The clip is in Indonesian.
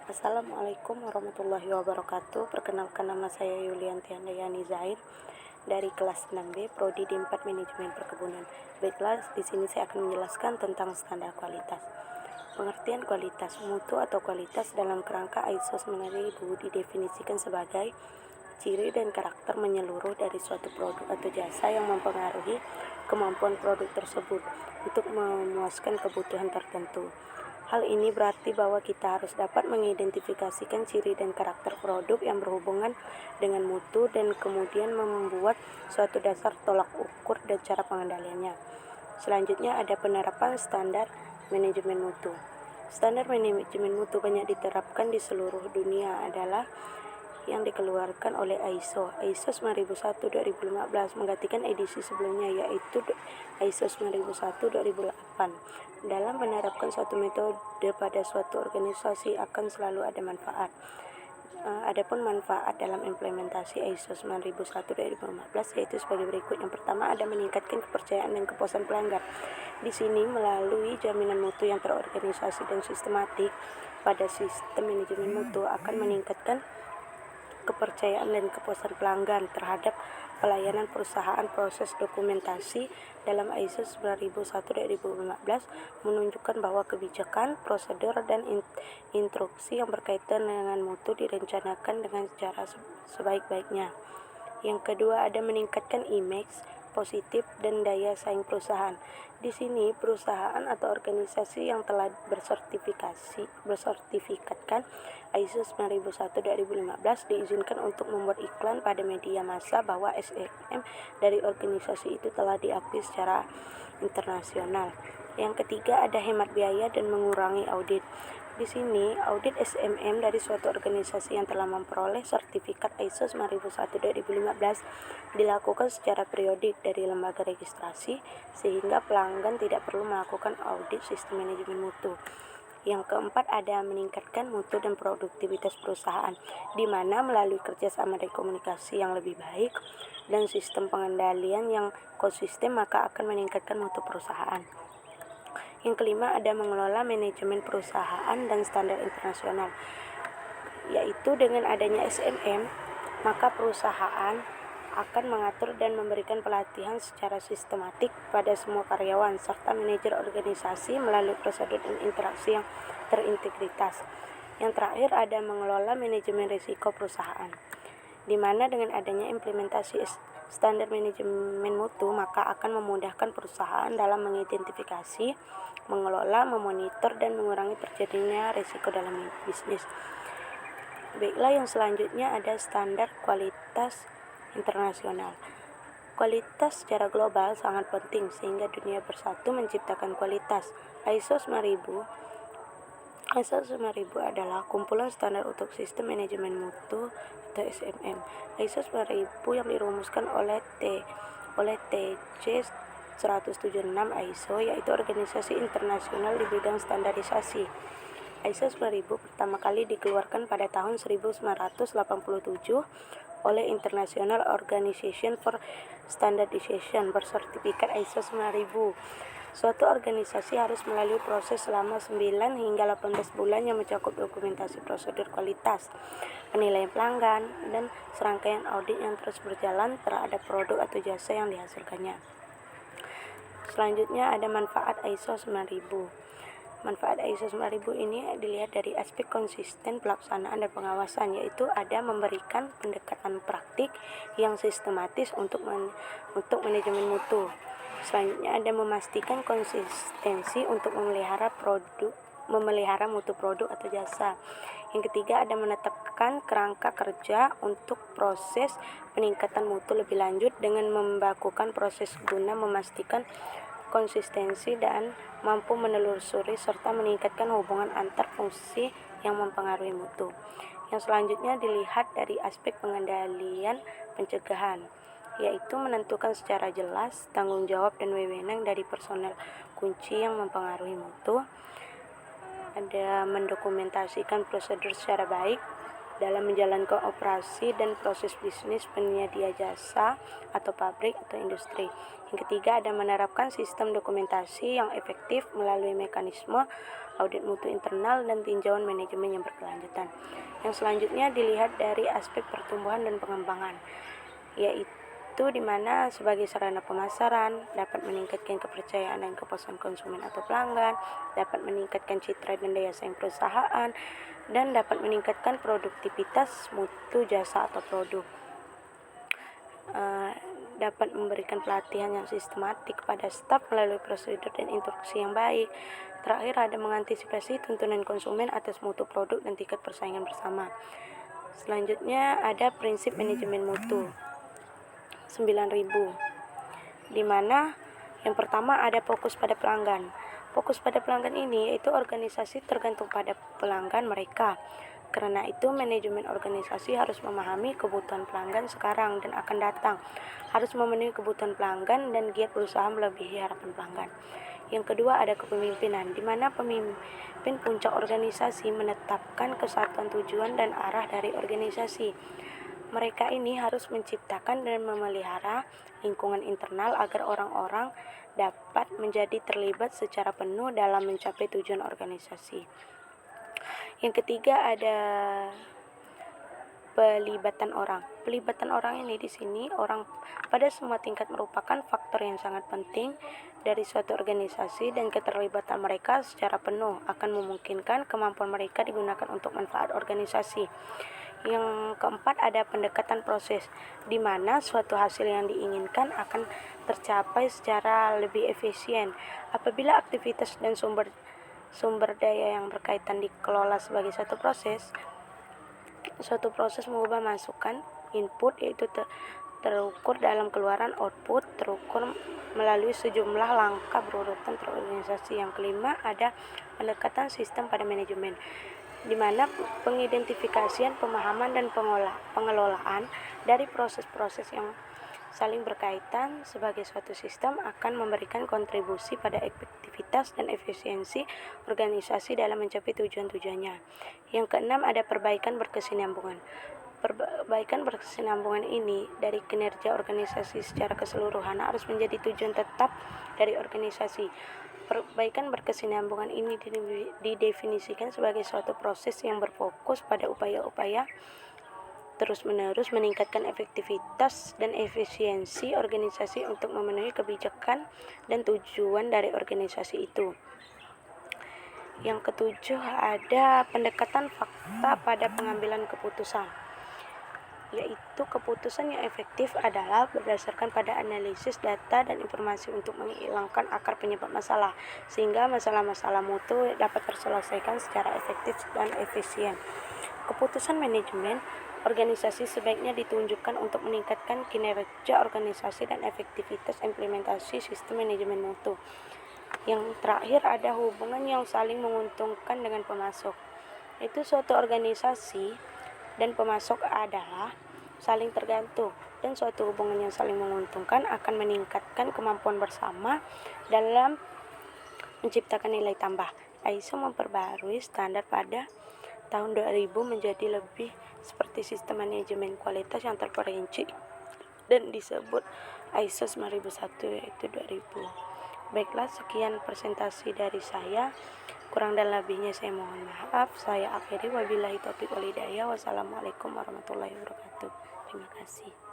Assalamualaikum warahmatullahi wabarakatuh. Perkenalkan, nama saya Yulianti Handayani Zahir dari kelas 6B Prodi di 4 Manajemen Perkebunan. Baiklah, di sini saya akan menjelaskan tentang standar kualitas. Pengertian kualitas, mutu atau kualitas dalam kerangka ISO 9000 didefinisikan sebagai ciri dan karakter menyeluruh dari suatu produk atau jasa yang mempengaruhi kemampuan produk tersebut untuk memuaskan kebutuhan tertentu. Hal ini berarti bahwa kita harus dapat mengidentifikasikan ciri dan karakter produk yang berhubungan dengan mutu dan kemudian membuat suatu dasar tolak ukur dan cara pengendaliannya. Selanjutnya ada penerapan standar manajemen mutu. Standar manajemen mutu banyak diterapkan di seluruh dunia adalah yang dikeluarkan oleh ISO 9001-2015 menggantikan edisi sebelumnya, yaitu ISO 9001-2008. Dalam menerapkan suatu metode pada suatu organisasi akan selalu ada manfaat. Adapun manfaat dalam implementasi ISO 9001-2015 yaitu sebagai berikut. Yang pertama, ada meningkatkan kepercayaan dan kepuasan pelanggan. Di sini melalui jaminan mutu yang terorganisasi dan sistematik pada sistem manajemen mutu akan meningkatkan kepercayaan dan kepuasan pelanggan terhadap pelayanan perusahaan. Proses dokumentasi dalam ISO 9001-2015 menunjukkan bahwa kebijakan, prosedur, dan instruksi yang berkaitan dengan mutu direncanakan dengan cara sebaik-baiknya. Yang kedua, ada meningkatkan image positif dan daya saing perusahaan. Di sini perusahaan atau organisasi yang telah bersertifikatkan ISO 9001-2015 diizinkan untuk membuat iklan pada media massa bahwa SMM dari organisasi itu telah diakui secara internasional. Yang ketiga, ada hemat biaya dan mengurangi audit. Di sini, audit SMM dari suatu organisasi yang telah memperoleh sertifikat ISO 9001-2015 dilakukan secara periodik dari lembaga registrasi, sehingga pelanggan tidak perlu melakukan audit sistem manajemen mutu. Yang keempat, ada meningkatkan mutu dan produktivitas perusahaan, di mana melalui kerjasama dan komunikasi yang lebih baik dan sistem pengendalian yang konsisten maka akan meningkatkan mutu perusahaan. Yang kelima, ada mengelola manajemen perusahaan dan standar internasional, yaitu dengan adanya SMM, maka perusahaan akan mengatur dan memberikan pelatihan secara sistematik pada semua karyawan serta manajer organisasi melalui prosedur dan interaksi yang terintegritas. Yang terakhir, ada mengelola manajemen risiko perusahaan, di mana dengan adanya implementasi standar manajemen mutu maka akan memudahkan perusahaan dalam mengidentifikasi, mengelola, memonitor, dan mengurangi terjadinya risiko dalam bisnis. Baiklah, yang selanjutnya ada standar kualitas internasional. Kualitas secara global sangat penting sehingga dunia bersatu menciptakan kualitas. ISO 9000 adalah kumpulan standar untuk sistem manajemen mutu atau SMM. ISO 9000 yang dirumuskan oleh TC 176 ISO, yaitu organisasi internasional di bidang standarisasi. ISO 9000 pertama kali dikeluarkan pada tahun 1987 oleh International Organization for Standardization bersertifikat ISO 9000. Suatu organisasi harus melalui proses selama 9 hingga 18 bulan yang mencakup dokumentasi prosedur kualitas, penilaian pelanggan, dan serangkaian audit yang terus berjalan terhadap produk atau jasa yang dihasilkannya. Selanjutnya ada manfaat ISO 9000. Manfaat ISO 9000 ini dilihat dari aspek konsisten pelaksanaan dan pengawasan, yaitu ada memberikan pendekatan praktik yang sistematis untuk manajemen mutu. Selanjutnya ada memastikan konsistensi untuk memelihara mutu produk atau jasa. Yang ketiga, ada menetapkan kerangka kerja untuk proses peningkatan mutu lebih lanjut dengan membakukan proses guna memastikan konsistensi dan mampu menelusuri serta meningkatkan hubungan antar fungsi yang mempengaruhi mutu. Yang selanjutnya dilihat dari aspek pengendalian pencegahan, yaitu menentukan secara jelas tanggung jawab dan wewenang dari personel kunci yang mempengaruhi mutu. Ada mendokumentasikan prosedur secara baik, dalam menjalankan operasi dan proses bisnis penyedia jasa atau pabrik atau industri. Yang ketiga, ada menerapkan sistem dokumentasi yang efektif melalui mekanisme audit mutu internal dan tinjauan manajemen yang berkelanjutan. Yang selanjutnya dilihat dari aspek pertumbuhan dan pengembangan, yaitu di mana sebagai sarana pemasaran dapat meningkatkan kepercayaan dan kepuasan konsumen atau pelanggan, dapat meningkatkan citra dan daya saing perusahaan, dan dapat meningkatkan produktivitas mutu jasa atau produk. Dapat memberikan pelatihan yang sistematik pada staf melalui prosedur dan instruksi yang baik. Terakhir, ada mengantisipasi tuntunan konsumen atas mutu produk dan tingkat persaingan bersama. Selanjutnya ada prinsip manajemen mutu 9000, di mana yang pertama ada fokus pada pelanggan. Fokus pada pelanggan ini yaitu organisasi tergantung pada pelanggan mereka. Karena itu, manajemen organisasi harus memahami kebutuhan pelanggan sekarang dan akan datang, harus memenuhi kebutuhan pelanggan dan giat berusaha melebihi harapan pelanggan. Yang kedua, ada kepemimpinan, di mana pemimpin puncak organisasi menetapkan kesatuan tujuan dan arah dari organisasi. Mereka ini harus menciptakan dan memelihara lingkungan internal agar orang-orang dapat menjadi terlibat secara penuh dalam mencapai tujuan organisasi. Yang ketiga, ada pelibatan orang. Pelibatan orang ini di sini orang pada semua tingkat merupakan faktor yang sangat penting dari suatu organisasi, dan keterlibatan mereka secara penuh akan memungkinkan kemampuan mereka digunakan untuk manfaat organisasi. Yang keempat, ada pendekatan proses, di mana suatu hasil yang diinginkan akan tercapai secara lebih efisien apabila aktivitas dan sumber daya yang berkaitan dikelola sebagai suatu proses mengubah masukan input, yaitu terukur dalam keluaran output, terukur melalui sejumlah langkah berurutan terorganisasi. Yang kelima, ada pendekatan sistem pada manajemen, di mana pengidentifikasian, pemahaman, dan pengelolaan dari proses-proses yang saling berkaitan sebagai suatu sistem akan memberikan kontribusi pada efektivitas dan efisiensi organisasi dalam mencapai tujuan-tujuannya. Yang keenam, ada perbaikan berkesinambungan. Perbaikan berkesinambungan ini dari kinerja organisasi secara keseluruhan harus menjadi tujuan tetap dari organisasi. Perbaikan berkesinambungan ini didefinisikan sebagai suatu proses yang berfokus pada upaya-upaya terus-menerus meningkatkan efektivitas dan efisiensi organisasi untuk memenuhi kebijakan dan tujuan dari organisasi itu. Yang ketujuh, ada pendekatan fakta pada pengambilan keputusan, yaitu keputusan yang efektif adalah berdasarkan pada analisis data dan informasi untuk menghilangkan akar penyebab masalah, sehingga masalah-masalah mutu dapat terselesaikan secara efektif dan efisien. Keputusan manajemen organisasi sebaiknya ditunjukkan untuk meningkatkan kinerja organisasi dan efektivitas implementasi sistem manajemen mutu. Yang terakhir, ada hubungan yang saling menguntungkan dengan pemasok. Itu suatu organisasi dan pemasok adalah saling tergantung, dan suatu hubungan yang saling menguntungkan akan meningkatkan kemampuan bersama dalam menciptakan nilai tambah. ISO memperbarui standar pada tahun 2000 menjadi lebih seperti sistem manajemen kualitas yang terperinci dan disebut ISO 9001, yaitu 2000. Baiklah, sekian presentasi dari saya. Kurang dan lebihnya saya mohon maaf. Saya akhiri, wabillahi taufiq wal hidayah. Wassalamualaikum warahmatullahi wabarakatuh. Terima kasih.